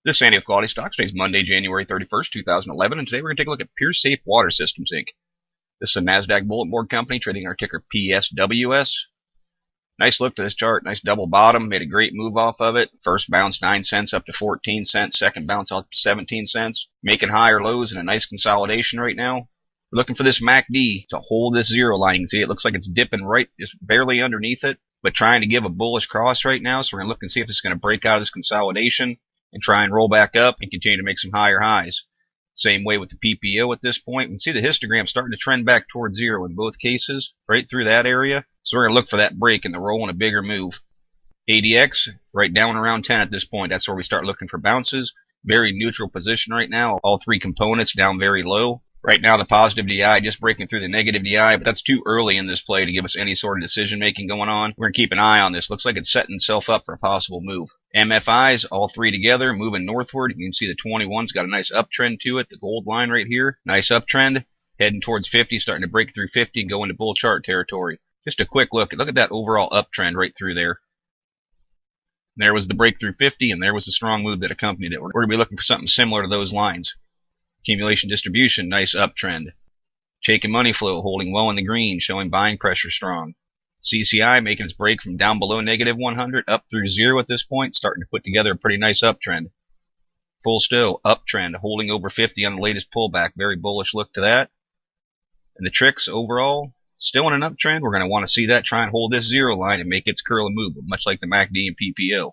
This is Andy with Quality Stocks. Today's Monday, January 31st, 2011, and today we're going to take a look at PureSafe Water Systems, Inc. This is a NASDAQ bulletin board company trading our ticker psws. Nice look to this chart. Nice double bottom. Made a great move off of it. First bounce 9 cents up to 14 cents. Second bounce up to 17 cents. Making higher lows and a nice consolidation right now. We're looking for this MACD to hold this zero line. You can see it looks like it's dipping right just barely underneath it, but trying to give a bullish cross right now. So we're going to look and see if it's going to break out of this consolidation and try and roll back up and continue to make some higher highs. Same way with the PPO at this point. We can see the histogram starting to trend back towards zero in both cases, right through that area. So we're going to look for that break and the roll and a bigger move. ADX, right down around 10 at this point. That's where we start looking for bounces. Very neutral position right now. All three components down very low. Right now, the positive DI just breaking through the negative DI, but that's too early in this play to give us any sort of decision-making going on. We're going to keep an eye on this. Looks like it's setting itself up for a possible move. MFIs, all three together, moving northward. You can see the 21's got a nice uptrend to it. The gold line right here, nice uptrend. Heading towards 50, starting to break through 50 and go into bull chart territory. Just a quick look. Look at that overall uptrend right through there. There was the breakthrough 50, and there was the strong move that accompanied it. We're going to be looking for something similar to those lines. Accumulation distribution, nice uptrend. Chaikin money flow holding well in the green, showing buying pressure strong. CCI making its break from down below negative 100 up through zero at this point, starting to put together a pretty nice uptrend. Full still, uptrend, holding over 50 on the latest pullback. Very bullish look to that. And the tricks overall, still in an uptrend. We're going to want to see that try and hold this zero line and make its curl and move, much like the MACD and PPO.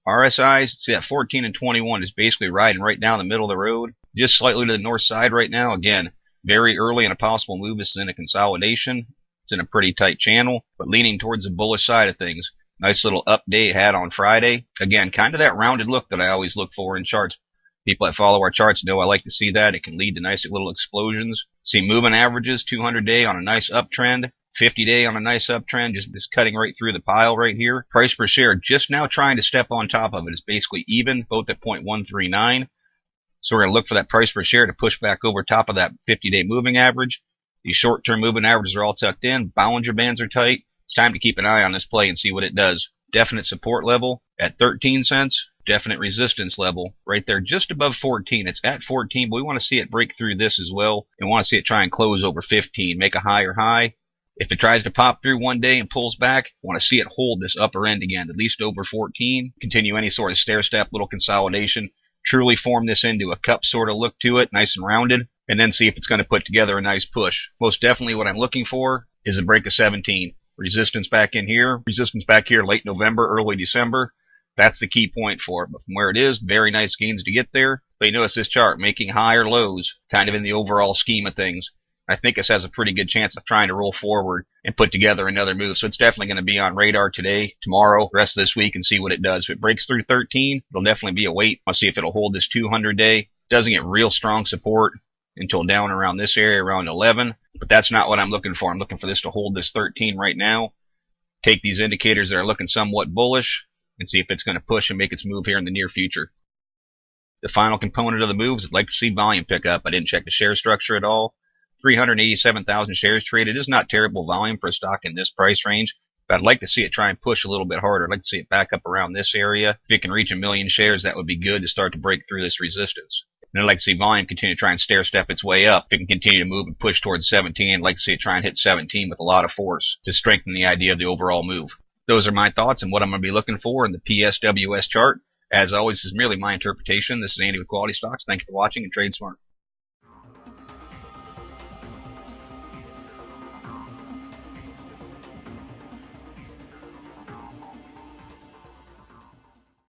RSIs, see that 14 and 21 is basically riding right down the middle of the road. Just slightly to the north side right now. Again, very early in a possible move. This is in a consolidation. It's in a pretty tight channel, but leaning towards the bullish side of things. Nice little update had on Friday. Again, kind of that rounded look that I always look for in charts. People that follow our charts know I like to see that. It can lead to nice little explosions. See moving averages, 200-day on a nice uptrend. 50-day on a nice uptrend, just cutting right through the pile right here. Price per share just now trying to step on top of it. Is basically even, both at 0.139. So we're going to look for that price per share to push back over top of that 50-day moving average. These short-term moving averages are all tucked in. Bollinger Bands are tight. It's time to keep an eye on this play and see what it does. Definite support level at 13 cents. Definite resistance level right there just above 14. It's at 14, but we want to see it break through this as well. And want to see it try and close over 15, make a higher high. If it tries to pop through one day and pulls back, want to see it hold this upper end again, at least over 14. Continue any sort of stair-step little consolidation. Truly form this into a cup sort of look to it, nice and rounded, and then see if it's going to put together a nice push. Most definitely what I'm looking for is a break of 17. Resistance back in here, resistance back here late November, early December. That's the key point for it. But from where it is, very nice gains to get there. But you notice this chart making higher lows kind of in the overall scheme of things. I think this has a pretty good chance of trying to roll forward and put together another move. So it's definitely going to be on radar today, tomorrow, the rest of this week, and see what it does. If it breaks through 13, it'll definitely be a wait. I'll see if it'll hold this 200-day. Doesn't get real strong support until down around this area, around 11. But that's not what I'm looking for. I'm looking for this to hold this 13 right now. Take these indicators that are looking somewhat bullish and see if it's going to push and make its move here in the near future. The final component of the moves, I'd like to see volume pick up. I didn't check the share structure at all. 387,000 shares traded is not terrible volume for a stock in this price range, but I'd like to see it try and push a little bit harder. I'd like to see it back up around this area. If it can reach 1 million shares, that would be good to start to break through this resistance. And I'd like to see volume continue to try and stair-step its way up. If it can continue to move and push towards 17, I'd like to see it try and hit 17 with a lot of force to strengthen the idea of the overall move. Those are my thoughts and what I'm going to be looking for in the PSWS chart. As always, this is merely my interpretation. This is Andy with Quality Stocks. Thank you for watching and trade smart.